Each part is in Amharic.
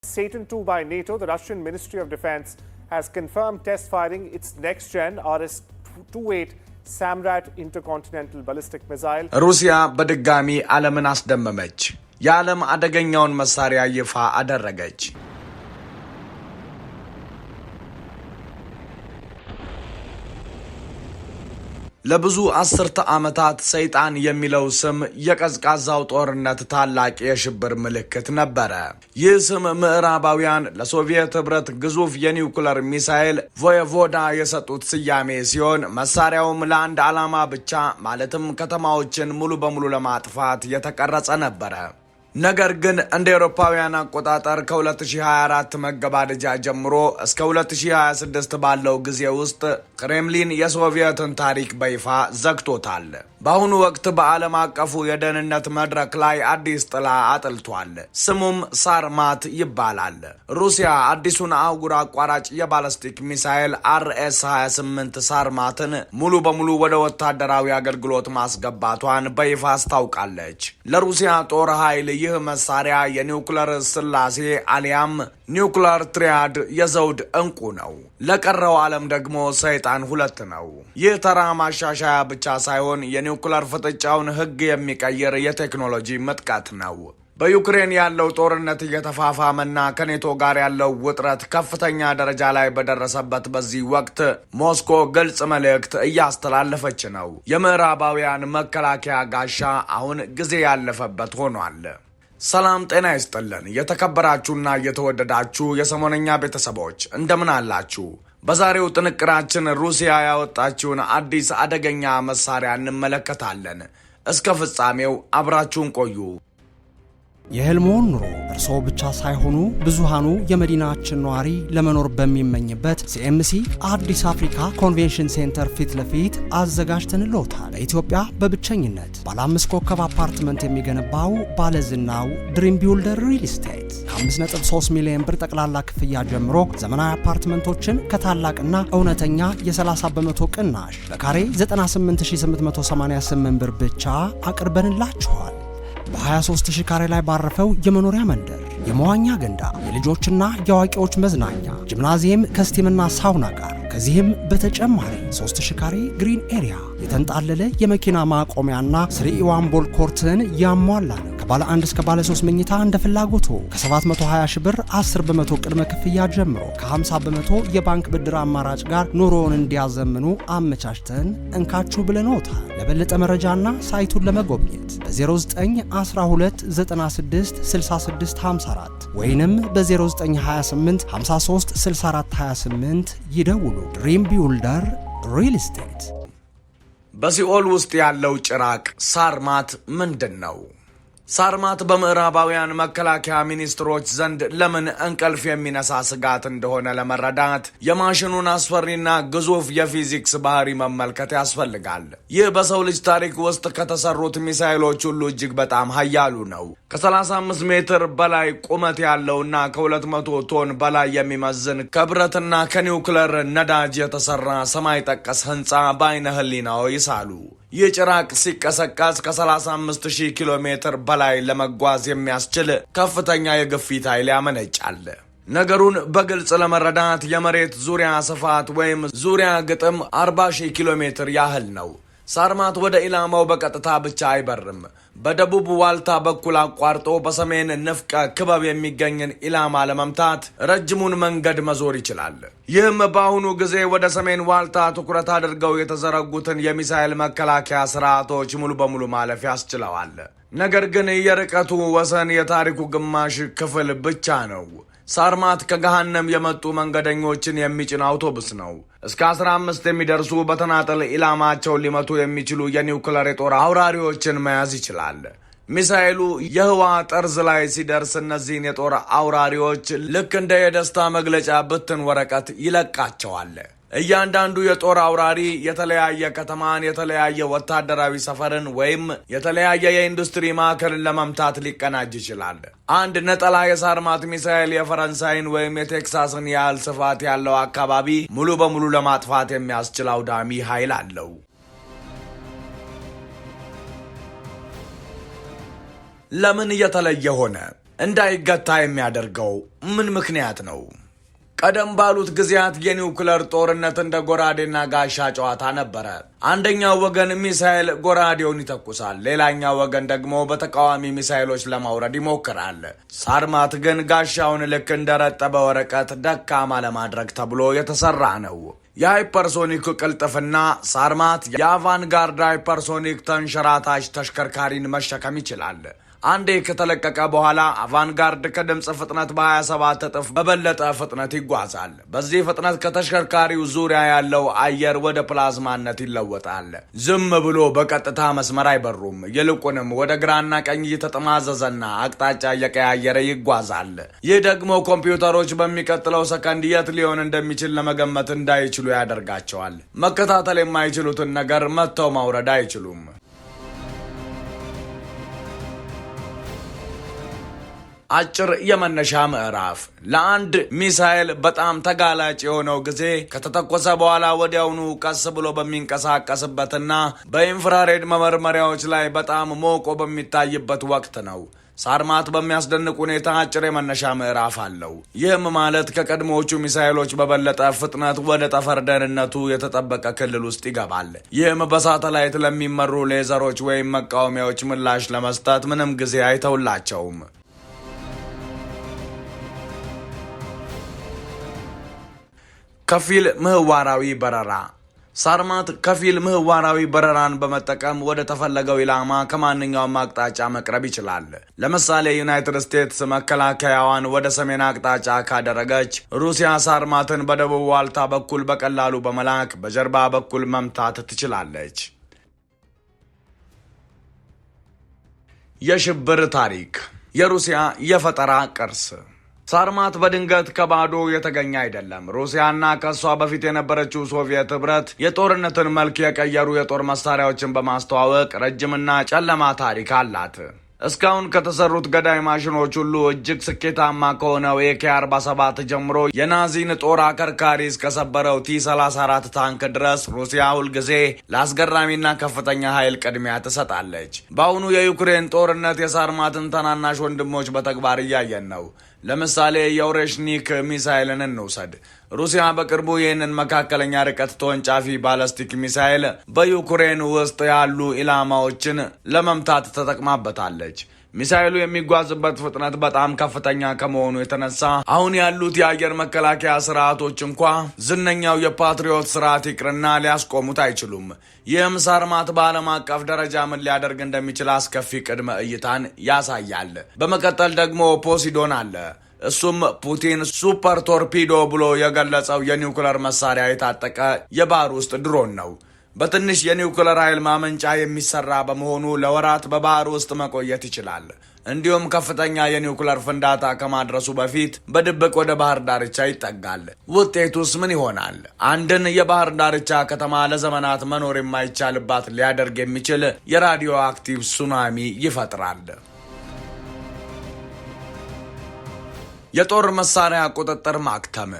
Satan II by NATO, the Russian Ministry of Defense has confirmed test firing its next-gen RS-28 Samrat intercontinental ballistic missile. ሩሲያ በድጋሚ ዓለምን አስደመመች። የዓለም አደገኛውን መሳሪያ ይፋ አደረገች። ለብዙ አስርተ ዓመታት ሰይጣን የሚለው ስም የቀዝቃዛው ጦርነት ታላቅ የሽብር ምልክት ነበረ። ይህ ስም ምዕራባውያን ለሶቪየት ህብረት ግዙፍ የኒውክሌር ሚሳኤል ቮየቮዳ የሰጡት ስያሜ ሲሆን መሳሪያውም ለአንድ ዓላማ ብቻ ማለትም ከተማዎችን ሙሉ በሙሉ ለማጥፋት የተቀረጸ ነበረ። ነገር ግን እንደ አውሮፓውያን አቆጣጠር ከ2024 መገባደጃ ጀምሮ እስከ 2026 ባለው ጊዜ ውስጥ ክሬምሊን የሶቪየትን ታሪክ በይፋ ዘግቶታል። በአሁኑ ወቅት በዓለም አቀፉ የደህንነት መድረክ ላይ አዲስ ጥላ አጥልቷል። ስሙም ሳርማት ይባላል። ሩሲያ አዲሱን አህጉር አቋራጭ የባለስቲክ ሚሳኤል RS-28 ሳርማትን ሙሉ በሙሉ ወደ ወታደራዊ አገልግሎት ማስገባቷን በይፋ አስታውቃለች። ለሩሲያ ጦር ኃይል ይህ መሳሪያ የኒውክሌር ስላሴ አሊያም ኒውክሌር ትሪያድ የዘውድ እንቁ ነው። ለቀረው ዓለም ደግሞ ሰይጣን 2 ነው። ይህ ተራ ማሻሻያ ብቻ ሳይሆን የኒውክሌር ፍጥጫውን ሕግ የሚቀይር የቴክኖሎጂ ምጥቀት ነው። በዩክሬን ያለው ጦርነት እየተፋፋመና ከኔቶ ጋር ያለው ውጥረት ከፍተኛ ደረጃ ላይ በደረሰበት በዚህ ወቅት ሞስኮ ግልጽ መልእክት እያስተላለፈች ነው። የምዕራባውያን መከላከያ ጋሻ አሁን ጊዜ ያለፈበት ሆኗል። ሰላም ጤና ይስጥልን። የተከበራችሁና የተወደዳችሁ የሰሞነኛ ቤተሰቦች እንደምን አላችሁ? በዛሬው ጥንቅራችን ሩሲያ ያወጣችውን አዲስ አደገኛ መሳሪያ እንመለከታለን። እስከ ፍጻሜው አብራችሁን ቆዩ። የህልሞን ኑሮ እርስዎ ብቻ ሳይሆኑ ብዙሃኑ የመዲናችን ነዋሪ ለመኖር በሚመኝበት ሲኤምሲ አዲስ አፍሪካ ኮንቬንሽን ሴንተር ፊት ለፊት አዘጋጅተንልዎታል። በኢትዮጵያ በብቸኝነት ባለ 5 ኮከብ አፓርትመንት የሚገነባው ባለዝናው ድሪም ቢውልደር ሪል ስቴት ከ5.3 ሚሊዮን ብር ጠቅላላ ክፍያ ጀምሮ ዘመናዊ አፓርትመንቶችን ከታላቅና እውነተኛ የ30 በመቶ ቅናሽ በካሬ 98888 ብር ብቻ አቅርበንላችኋል። በ23000 ካሬ ላይ ባረፈው የመኖሪያ መንደር የመዋኛ ገንዳ፣ የልጆችና የአዋቂዎች መዝናኛ፣ ጂምናዚየም ከስቲምና ሳውና ጋር ከዚህም በተጨማሪ 3000 ካሬ ግሪን ኤሪያ፣ የተንጣለለ የመኪና ማቆሚያና 3-in-1 ቦል ኮርትን ያሟላ ነው። ከባለ 1 እስከ ባለ 3 መኝታ እንደ ፍላጎቶ ከ720 ሺህ ብር 10 በመቶ ቅድመ ክፍያ ጀምሮ ከ50 በመቶ የባንክ ብድር አማራጭ ጋር ኑሮውን እንዲያዘምኑ አመቻችተን እንካችሁ ብለንዎታል። ለበለጠ መረጃና ሳይቱን ለመጎብኘት በ0912 96 66 54 ወይንም በ0928 53 64 28 ይደውሉ። ድሪም ቢውልደር ሪል ስቴት። በሲኦል ውስጥ ያለው ጭራቅ ሳርማት ምንድን ነው? ሳርማት በምዕራባውያን መከላከያ ሚኒስትሮች ዘንድ ለምን እንቅልፍ የሚነሳ ስጋት እንደሆነ ለመረዳት የማሽኑን አስፈሪና ግዙፍ የፊዚክስ ባህሪ መመልከት ያስፈልጋል። ይህ በሰው ልጅ ታሪክ ውስጥ ከተሰሩት ሚሳኤሎች ሁሉ እጅግ በጣም ኃያሉ ነው። ከ35 ሜትር በላይ ቁመት ያለውና ከ200 ቶን በላይ የሚመዝን ከብረትና ከኒውክለር ነዳጅ የተሰራ ሰማይ ጠቀስ ህንፃ በአይነ ህሊናው ይሳሉ። ይህ ጭራቅ ሲቀሰቀስ ከ35000 ኪሎ ሜትር በላይ ለመጓዝ የሚያስችል ከፍተኛ የግፊት ኃይል ያመነጫል። ነገሩን በግልጽ ለመረዳት የመሬት ዙሪያ ስፋት ወይም ዙሪያ ግጥም 40000 ኪሎ ሜትር ያህል ነው። ሳርማት ወደ ኢላማው በቀጥታ ብቻ አይበርም። በደቡብ ዋልታ በኩል አቋርጦ በሰሜን ንፍቀ ክበብ የሚገኝን ኢላማ ለመምታት ረጅሙን መንገድ መዞር ይችላል። ይህም በአሁኑ ጊዜ ወደ ሰሜን ዋልታ ትኩረት አድርገው የተዘረጉትን የሚሳኤል መከላከያ ስርዓቶች ሙሉ በሙሉ ማለፍ ያስችለዋል። ነገር ግን የርቀቱ ወሰን የታሪኩ ግማሽ ክፍል ብቻ ነው። ሳርማት ከገሃነም የመጡ መንገደኞችን የሚጭን አውቶቡስ ነው። እስከ 15 የሚደርሱ በተናጠል ኢላማቸውን ሊመቱ የሚችሉ የኒውክሌር የጦር አውራሪዎችን መያዝ ይችላል። ሚሳኤሉ የህዋ ጠርዝ ላይ ሲደርስ እነዚህን የጦር አውራሪዎች ልክ እንደ የደስታ መግለጫ ብትን ወረቀት ይለቃቸዋል። እያንዳንዱ የጦር አውራሪ የተለያየ ከተማን፣ የተለያየ ወታደራዊ ሰፈርን ወይም የተለያየ የኢንዱስትሪ ማዕከልን ለመምታት ሊቀናጅ ይችላል። አንድ ነጠላ የሳርማት ሚሳኤል የፈረንሳይን ወይም የቴክሳስን ያህል ስፋት ያለው አካባቢ ሙሉ በሙሉ ለማጥፋት የሚያስችል አውዳሚ ኃይል አለው። ለምን የተለየ ሆነ? እንዳይገታ የሚያደርገው ምን ምክንያት ነው? ቀደም ባሉት ጊዜያት የኒውክለር ጦርነት እንደ ጎራዴና ጋሻ ጨዋታ ነበረ። አንደኛው ወገን ሚሳኤል ጎራዴውን ይተኩሳል፣ ሌላኛው ወገን ደግሞ በተቃዋሚ ሚሳኤሎች ለማውረድ ይሞክራል። ሳርማት ግን ጋሻውን ልክ እንደረጠበ ወረቀት ደካማ ለማድረግ ተብሎ የተሰራ ነው። የሃይፐርሶኒክ ቅልጥፍና ሳርማት የአቫንጋርድ ሃይፐርሶኒክ ተንሸራታች ተሽከርካሪን መሸከም ይችላል። አንዴ ከተለቀቀ በኋላ አቫንጋርድ ከድምፅ ፍጥነት በ27 እጥፍ በበለጠ ፍጥነት ይጓዛል። በዚህ ፍጥነት ከተሽከርካሪው ዙሪያ ያለው አየር ወደ ፕላዝማነት ይለወጣል። ዝም ብሎ በቀጥታ መስመር አይበሩም። ይልቁንም ወደ ግራና ቀኝ እየተጠማዘዘና አቅጣጫ እየቀያየረ ይጓዛል። ይህ ደግሞ ኮምፒውተሮች በሚቀጥለው ሰከንድ የት ሊሆን እንደሚችል ለመገመት እንዳይችሉ ያደርጋቸዋል። መከታተል የማይችሉትን ነገር መጥተው ማውረድ አይችሉም። አጭር የመነሻ ምዕራፍ። ለአንድ ሚሳኤል በጣም ተጋላጭ የሆነው ጊዜ ከተተኮሰ በኋላ ወዲያውኑ ቀስ ብሎ በሚንቀሳቀስበትና በኢንፍራሬድ መመርመሪያዎች ላይ በጣም ሞቆ በሚታይበት ወቅት ነው። ሳርማት በሚያስደንቅ ሁኔታ አጭር የመነሻ ምዕራፍ አለው። ይህም ማለት ከቀድሞዎቹ ሚሳኤሎች በበለጠ ፍጥነት ወደ ጠፈር ደህንነቱ የተጠበቀ ክልል ውስጥ ይገባል። ይህም በሳተላይት ለሚመሩ ሌዘሮች ወይም መቃወሚያዎች ምላሽ ለመስጠት ምንም ጊዜ አይተውላቸውም። ከፊል ምህዋራዊ በረራ። ሳርማት ከፊል ምህዋራዊ በረራን በመጠቀም ወደ ተፈለገው ኢላማ ከማንኛውም አቅጣጫ መቅረብ ይችላል። ለምሳሌ ዩናይትድ ስቴትስ መከላከያዋን ወደ ሰሜን አቅጣጫ ካደረገች ሩሲያ ሳርማትን በደቡብ ዋልታ በኩል በቀላሉ በመላክ በጀርባ በኩል መምታት ትችላለች። የሽብር ታሪክ። የሩሲያ የፈጠራ ቅርስ። ሳርማት በድንገት ከባዶ የተገኘ አይደለም። ሩሲያና ከሷ በፊት የነበረችው ሶቪየት ህብረት የጦርነትን መልክ የቀየሩ የጦር መሳሪያዎችን በማስተዋወቅ ረጅምና ጨለማ ታሪክ አላት። እስካሁን ከተሰሩት ገዳይ ማሽኖች ሁሉ እጅግ ስኬታማ ከሆነው AK-47 ጀምሮ የናዚን ጦር አከርካሪ እስከሰበረው T-34 ታንክ ድረስ ሩሲያ ሁልጊዜ ለአስገራሚና ከፍተኛ ኃይል ቅድሚያ ትሰጣለች። በአሁኑ የዩክሬን ጦርነት የሳርማትን ታናናሽ ወንድሞች በተግባር እያየን ነው። ለምሳሌ የኦሬሽኒክ ሚሳይልን እንውሰድ። ሩሲያ በቅርቡ ይህንን መካከለኛ ርቀት ተወንጫፊ ባላስቲክ ሚሳይል በዩክሬን ውስጥ ያሉ ኢላማዎችን ለመምታት ተጠቅማበታለች። ሚሳይሉ የሚጓዝበት ፍጥነት በጣም ከፍተኛ ከመሆኑ የተነሳ አሁን ያሉት የአየር መከላከያ ስርዓቶች እንኳ ዝነኛው የፓትሪዮት ስርዓት ይቅርና ሊያስቆሙት አይችሉም። ይህም ሳርማት በዓለም አቀፍ ደረጃ ምን ሊያደርግ እንደሚችል አስከፊ ቅድመ እይታን ያሳያል። በመቀጠል ደግሞ ፖሲዶን አለ። እሱም ፑቲን ሱፐር ቶርፒዶ ብሎ የገለጸው የኒውክለር መሳሪያ የታጠቀ የባህር ውስጥ ድሮን ነው። በትንሽ የኒውክለር ኃይል ማመንጫ የሚሰራ በመሆኑ ለወራት በባህር ውስጥ መቆየት ይችላል። እንዲሁም ከፍተኛ የኒውክለር ፍንዳታ ከማድረሱ በፊት በድብቅ ወደ ባህር ዳርቻ ይጠጋል። ውጤቱስ ምን ይሆናል? አንድን የባህር ዳርቻ ከተማ ለዘመናት መኖር የማይቻልባት ሊያደርግ የሚችል የራዲዮ አክቲቭ ሱናሚ ይፈጥራል። የጦር መሳሪያ ቁጥጥር ማክተም።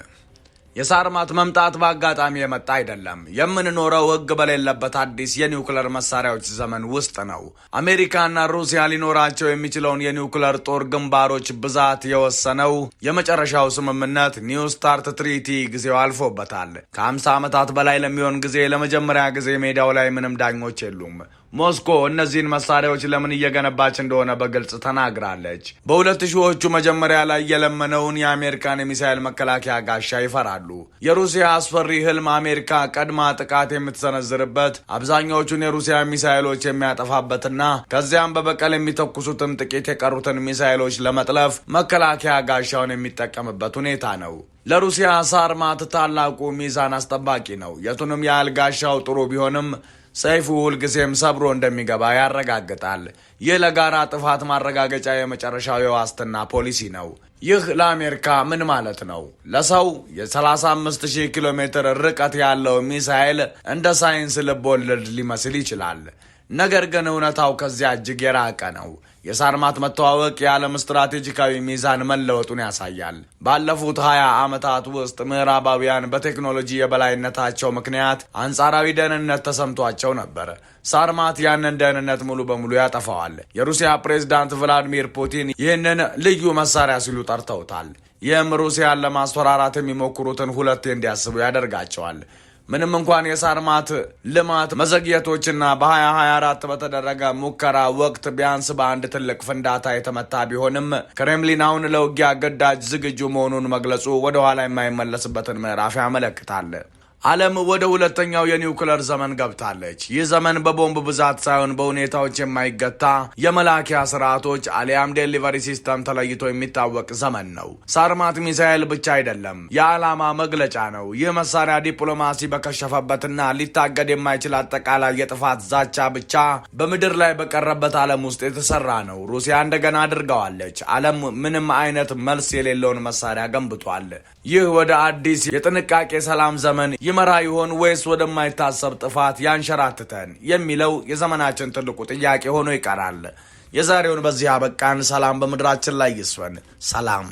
የሳርማት መምጣት በአጋጣሚ የመጣ አይደለም። የምንኖረው ሕግ በሌለበት አዲስ የኒውክለር መሳሪያዎች ዘመን ውስጥ ነው። አሜሪካና ሩሲያ ሊኖራቸው የሚችለውን የኒውክለር ጦር ግንባሮች ብዛት የወሰነው የመጨረሻው ስምምነት ኒው ስታርት ትሪቲ ጊዜው አልፎበታል። ከ50 ዓመታት በላይ ለሚሆን ጊዜ ለመጀመሪያ ጊዜ ሜዳው ላይ ምንም ዳኞች የሉም። ሞስኮ እነዚህን መሳሪያዎች ለምን እየገነባች እንደሆነ በግልጽ ተናግራለች። በ2000ዎቹ መጀመሪያ ላይ የለመነውን የአሜሪካን የሚሳኤል መከላከያ ጋሻ ይፈራሉ። የሩሲያ አስፈሪ ህልም አሜሪካ ቀድማ ጥቃት የምትሰነዝርበት፣ አብዛኛዎቹን የሩሲያ ሚሳኤሎች የሚያጠፋበትና ከዚያም በበቀል የሚተኩሱትን ጥቂት የቀሩትን ሚሳኤሎች ለመጥለፍ መከላከያ ጋሻውን የሚጠቀምበት ሁኔታ ነው። ለሩሲያ ሳርማት ታላቁ ሚዛን አስጠባቂ ነው። የቱንም ያህል ጋሻው ጥሩ ቢሆንም ሰይፉ ሁልጊዜም ሰብሮ እንደሚገባ ያረጋግጣል። ይህ ለጋራ ጥፋት ማረጋገጫ የመጨረሻው የዋስትና ፖሊሲ ነው። ይህ ለአሜሪካ ምን ማለት ነው? ለሰው የ35,000 ኪሎ ሜትር ርቀት ያለው ሚሳኤል እንደ ሳይንስ ልብ ወለድ ሊመስል ይችላል። ነገር ግን እውነታው ከዚያ እጅግ የራቀ ነው። የሳርማት መተዋወቅ የዓለም ስትራቴጂካዊ ሚዛን መለወጡን ያሳያል። ባለፉት 20 ዓመታት ውስጥ ምዕራባውያን በቴክኖሎጂ የበላይነታቸው ምክንያት አንጻራዊ ደህንነት ተሰምቷቸው ነበር። ሳርማት ያንን ደህንነት ሙሉ በሙሉ ያጠፋዋል። የሩሲያ ፕሬዝዳንት ቭላዲሚር ፑቲን ይህንን ልዩ መሳሪያ ሲሉ ጠርተውታል። ይህም ሩሲያን ለማስፈራራት የሚሞክሩትን ሁለቴ እንዲያስቡ ያደርጋቸዋል። ምንም እንኳን የሳርማት ልማት መዘግየቶችና በ2024 በተደረገ ሙከራ ወቅት ቢያንስ በአንድ ትልቅ ፍንዳታ የተመታ ቢሆንም ክሬምሊን አሁን ለውጊያ ግዳጅ ዝግጁ መሆኑን መግለጹ ወደ ኋላ የማይመለስበትን ምዕራፍ ያመለክታል። ዓለም ወደ ሁለተኛው የኒውክለር ዘመን ገብታለች። ይህ ዘመን በቦምብ ብዛት ሳይሆን በሁኔታዎች የማይገታ የመላኪያ ስርዓቶች አሊያም ዴሊቨሪ ሲስተም ተለይቶ የሚታወቅ ዘመን ነው። ሳርማት ሚሳኤል ብቻ አይደለም፣ የዓላማ መግለጫ ነው። ይህ መሳሪያ ዲፕሎማሲ በከሸፈበትና ሊታገድ የማይችል አጠቃላይ የጥፋት ዛቻ ብቻ በምድር ላይ በቀረበት ዓለም ውስጥ የተሰራ ነው። ሩሲያ እንደገና አድርገዋለች። ዓለም ምንም አይነት መልስ የሌለውን መሳሪያ ገንብቷል። ይህ ወደ አዲስ የጥንቃቄ ሰላም ዘመን ይመራ ይሆን ወይስ ወደማይታሰብ ጥፋት ያንሸራትተን የሚለው የዘመናችን ትልቁ ጥያቄ ሆኖ ይቀራል። የዛሬውን በዚህ አበቃን። ሰላም በምድራችን ላይ ይስፈን። ሰላም።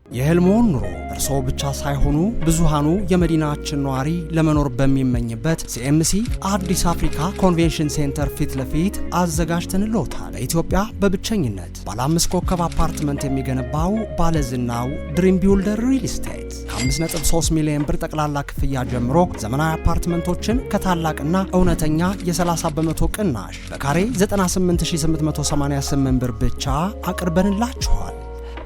የህልሞን ኑሮ እርስዎ ብቻ ሳይሆኑ ብዙሃኑ የመዲናችን ነዋሪ ለመኖር በሚመኝበት ሲኤምሲ አዲስ አፍሪካ ኮንቬንሽን ሴንተር ፊት ለፊት አዘጋጅተንልዎታል። በኢትዮጵያ በብቸኝነት ባለ 5 ኮከብ አፓርትመንት የሚገነባው ባለዝናው ድሪም ቢውልደር ሪል ስቴት ከ5.3 ሚሊዮን ብር ጠቅላላ ክፍያ ጀምሮ ዘመናዊ አፓርትመንቶችን ከታላቅና እውነተኛ የ30 በመቶ ቅናሽ በካሬ 98888 ብር ብቻ አቅርበንላችኋል።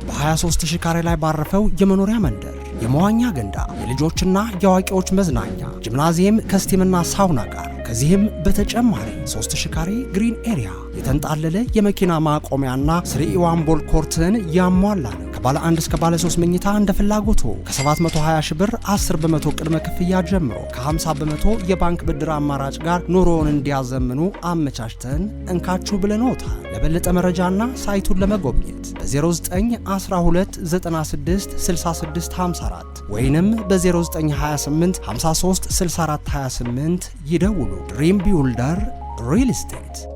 በ23000 ካሬ ላይ ባረፈው የመኖሪያ መንደር የመዋኛ ገንዳ፣ የልጆችና የአዋቂዎች መዝናኛ፣ ጂምናዚየም ከስቲምና ሳውና ጋር ከዚህም በተጨማሪ 3000 ካሬ ግሪን ኤሪያ፣ የተንጣለለ የመኪና ማቆሚያና 3-in-1 ቦል ኮርትን ያሟላ ነው። ከባለ 1 እስከ ባለ 3 መኝታ እንደ ፍላጎቱ ከ720 ሺህ ብር 10 በመቶ ቅድመ ክፍያ ጀምሮ ከ50 በመቶ የባንክ ብድር አማራጭ ጋር ኑሮውን እንዲያዘምኑ አመቻችተን እንካችሁ ብለንዎታል። ለበለጠ መረጃና ሳይቱን ለመጎብኘት በ0912 96 66 54 ወይንም በ0928 53 64 28 ይደውሉ። ድሪም ቢውልደር ሪል ስቴት